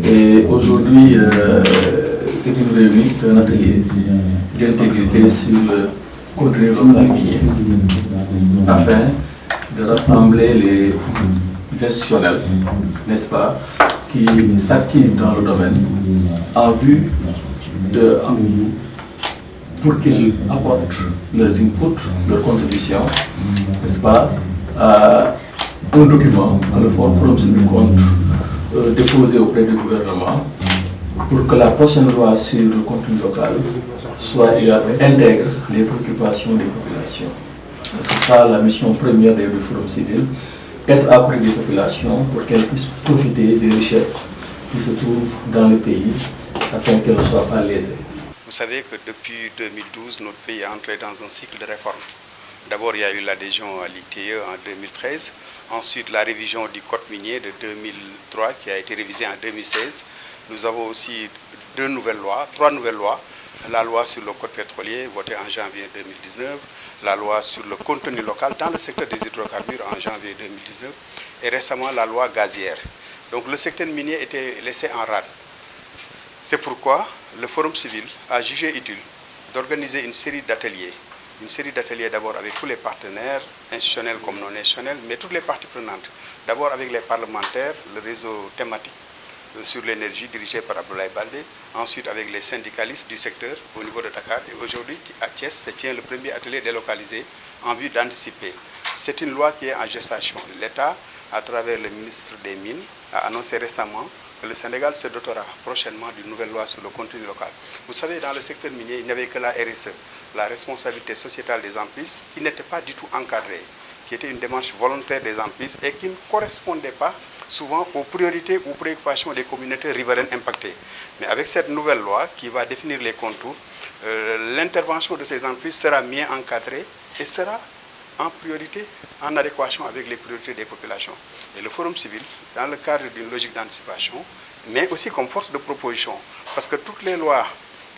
Et aujourd'hui, c'est une réunion, c'est un atelier d'intégrité sur le contenu local minier, afin de rassembler les institutionnels, n'est-ce pas, qui s'activent dans le domaine en vue de, pour qu'ils apportent leurs inputs, leurs contributions, n'est-ce pas, à un document, le forum civil compte déposé auprès du gouvernement pour que la prochaine loi sur le contenu local soit intègre les préoccupations des populations. Parce que c'est ça la mission première du forum civil, être à côté des populations pour qu'elles puissent profiter des richesses qui se trouvent dans le pays afin qu'elles ne soient pas lésées. Vous savez que depuis 2012, notre pays est entré dans un cycle de réforme. D'abord, il y a eu l'adhésion à l'ITIE en 2013. Ensuite, la révision du code minier de 2003 qui a été révisée en 2016. Nous avons aussi trois nouvelles lois. La loi sur le code pétrolier votée en janvier 2019, la loi sur le contenu local dans le secteur des hydrocarbures en janvier 2019 et récemment la loi gazière. Donc le secteur minier était laissé en rade. C'est pourquoi le Forum civil a jugé utile d'organiser une série d'ateliers. Une série d'ateliers d'abord avec tous les partenaires, institutionnels comme non institutionnels, mais toutes les parties prenantes. D'abord avec les parlementaires, le réseau thématique sur l'énergie dirigé par Abdoulaye Baldé, ensuite avec les syndicalistes du secteur au niveau de Dakar. Et aujourd'hui, à Thiès, se tient le premier atelier délocalisé en vue d'anticiper. C'est une loi qui est en gestation. L'État, à travers le ministre des Mines, a annoncé récemment que le Sénégal se dotera prochainement d'une nouvelle loi sur le contenu local. Vous savez, dans le secteur minier, il n'y avait que la RSE, la responsabilité sociétale des entreprises, qui n'était pas du tout encadrée, qui était une démarche volontaire des entreprises et qui ne correspondait pas souvent aux priorités ou préoccupations des communautés riveraines impactées. Mais avec cette nouvelle loi qui va définir les contours, l'intervention de ces entreprises sera mieux encadrée et sera en priorité, en adéquation avec les priorités des populations. Et le Forum civil, dans le cadre d'une logique d'anticipation, mais aussi comme force de proposition, parce que toutes les lois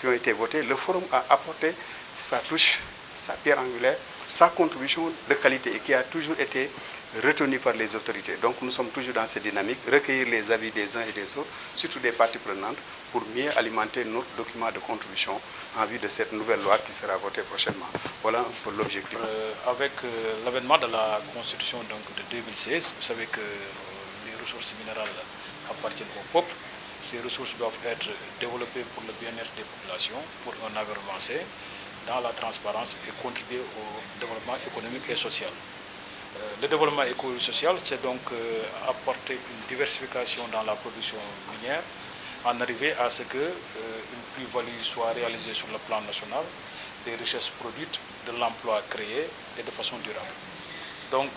qui ont été votées, le Forum a apporté sa touche, sa pierre angulaire, sa contribution de qualité et qui a toujours été retenue par les autorités. Donc nous sommes toujours dans cette dynamique, recueillir les avis des uns et des autres, surtout des parties prenantes, pour mieux alimenter notre document de contribution en vue de cette nouvelle loi qui sera votée prochainement. Voilà pour l'objectif. Avec l'avènement de la Constitution donc, de 2016, vous savez que les ressources minérales appartiennent au peuple. Ces ressources doivent être développées pour le bien-être des populations, pour un avenir avancé, dans la transparence et contribuer au développement économique et social. Le développement économique et social, c'est donc apporter une diversification dans la production minière, en arriver à ce qu'une plus-value soit réalisée sur le plan national, des richesses produites, de l'emploi créé et de façon durable. Donc,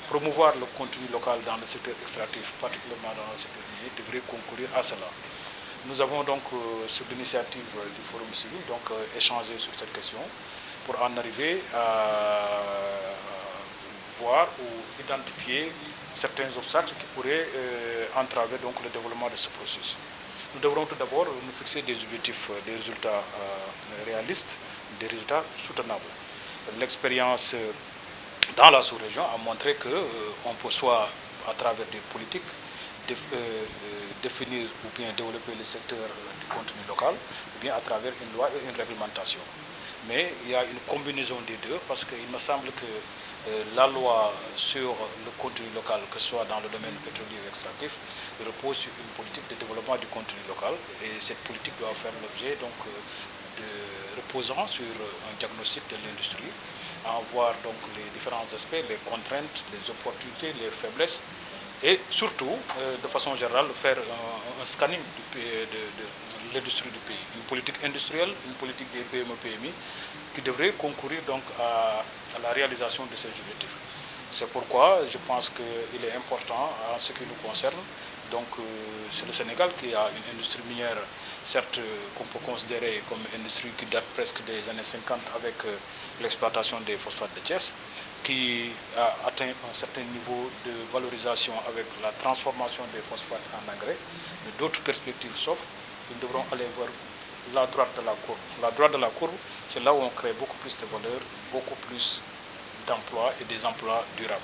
promouvoir le contenu local dans le secteur extractif, particulièrement dans le secteur minier, devrait concourir à cela. Nous avons donc, sur l'initiative du Forum civil, échangé sur cette question pour en arriver à voir ou identifier certains obstacles qui pourraient entraver donc, le développement de ce processus. Nous devrons tout d'abord nous fixer des objectifs, des résultats réalistes, des résultats soutenables. L'expérience dans la sous-région a montré qu'on peut soit à travers des politiques définir ou bien développer le secteur du contenu local, ou bien à travers une loi et une réglementation. Mais il y a une combinaison des deux parce qu'il me semble que la loi sur le contenu local, que ce soit dans le domaine pétrolier ou extractif, repose sur une politique de développement du contenu local et cette politique doit faire l'objet reposant sur un diagnostic de l'industrie, à voir donc les différents aspects, les contraintes, les opportunités, les faiblesses et surtout, de façon générale, faire un scanning de l'industrie du pays, une politique industrielle, une politique des PME-PMI qui devrait concourir donc à la réalisation de ces objectifs. C'est pourquoi je pense qu'il est important en ce qui nous concerne. Donc c'est le Sénégal qui a une industrie minière, certes qu'on peut considérer comme une industrie qui date presque des années 50 avec l'exploitation des phosphates de Thiès, qui a atteint un certain niveau de valorisation avec la transformation des phosphates en engrais, mais d'autres perspectives s'offrent. Nous devrons aller vers la droite de la courbe. La droite de la courbe, c'est là où on crée beaucoup plus de valeur, beaucoup plus d'emplois et des emplois durables.